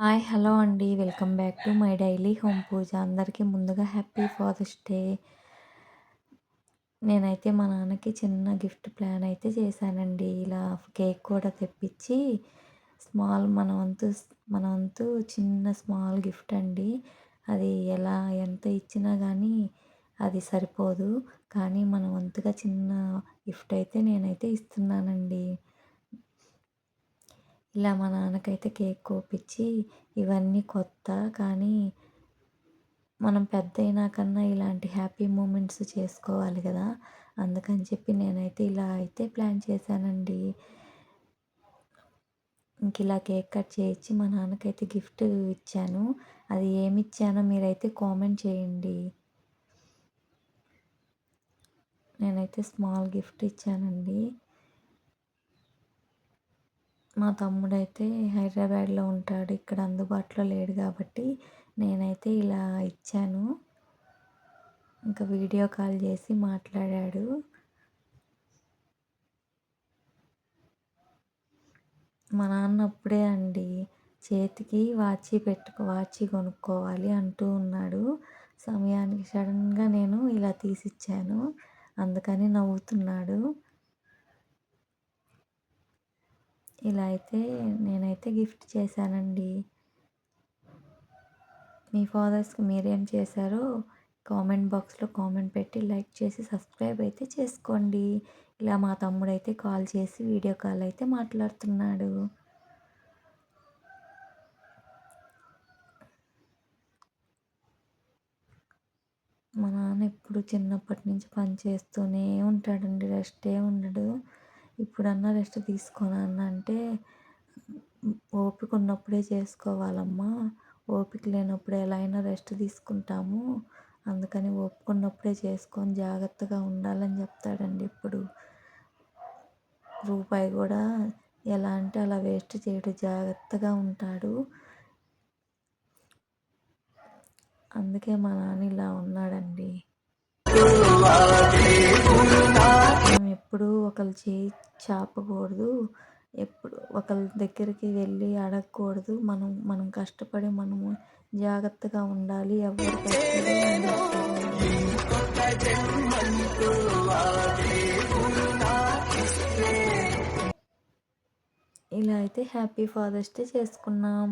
Hi! Hello అండి. Welcome back to my daily home puja. అందరికీ ముందుగా హ్యాపీ ఫాదర్స్ డే. నేనైతే మా నాన్నకి చిన్న గిఫ్ట్ ప్లాన్ అయితే చేశానండి. ఇలా కేక్ కూడా తెప్పించి స్మాల్ మన వంతు చిన్న స్మాల్ గిఫ్ట్ అండి. అది ఎంత ఇచ్చినా గానీ అది సరిపోదు. కానీ మన వంతుగా చిన్న గిఫ్ట్ అయితే నేనైతే ఇస్తున్నానండి. ఇలా మా నాన్నకైతే కేక్ కోపిచ్చి ఇవన్నీ కొత్త, కానీ మనం పెద్దయినాకన్నా ఇలాంటి హ్యాపీ మూమెంట్స్ చేసుకోవాలి కదా! అందుకని చెప్పి నేనైతే ఇలా అయితే ప్లాన్ చేశానండి. ఇలా కేక్ కట్ చేయించి మా నాన్నకైతే గిఫ్ట్ ఇచ్చాను. అది ఏమిచ్చానో మీరైతే కామెంట్ చేయండి. నేనైతే స్మాల్ గిఫ్ట్ ఇచ్చానండి. మా తమ్ముడైతే హైదరాబాద్‌లో ఉంటాడు. ఇక్కడ అందుబాటులో లేడు కాబట్టి నేనైతే ఇలా ఇచ్చాను. ఇంకా వీడియో కాల్ చేసి మాట్లాడాడు. మా నాన్న అప్పుడే అండి చేతికి వాచి కొనుక్కోవాలి అంటూ ఉన్నాడు. సమయానికి సడన్‌గా నేను ఇలా తీసిచ్చాను. అందుకని నవ్వుతున్నాడు. ఇలా అయితే నేనైతే గిఫ్ట్ చేశానండి. మీ ఫాదర్స్‌కి మీరేం చేశారో కామెంట్ బాక్స్‌లో కామెంట్ పెట్టి లైక్ చేసి సబ్స్క్రైబ్ అయితే చేసుకోండి. ఇలా మా తమ్ముడైతే కాల్ చేసి వీడియో కాల్ అయితే మాట్లాడుతున్నాడు. మా నాన్న ఎప్పుడు చిన్నప్పటి నుంచి పని చేస్తూనే ఉంటాడండి. రెస్టే ఉండడు. ఇప్పుడన్నా రెస్ట్ తీసుకో నాన్న అంటే, ఓపిక ఉన్నప్పుడే చేసుకోవాలమ్మా. ఓపిక లేనప్పుడు ఎలా అయినా రెస్ట్ తీసుకుంటాము. అందుకని ఓపిక ఉన్నప్పుడే చేసుకొని జాగ్రత్తగా ఉండాలని చెప్తాడండి ఎప్పుడు. రూపాయి కూడా ఎలా అంటే అలా వేస్ట్ చేయడు. జాగ్రత్తగా ఉంటాడు. అందుకే మా నాన్న ఇలా ఉన్నాడండి. మనం ఎప్పుడూ ఒకళ్ళ చేయి చాపకూడదు. ఎప్పుడు ఒకళ్ళ దగ్గరికి వెళ్ళి అడగకూడదు. మనం కష్టపడి మనము జాగ్రత్తగా ఉండాలి. ఎవ్వరు పెట్టరు ఇలా అయితే హ్యాపీ ఫాదర్స్ డే చేసుకున్నాం.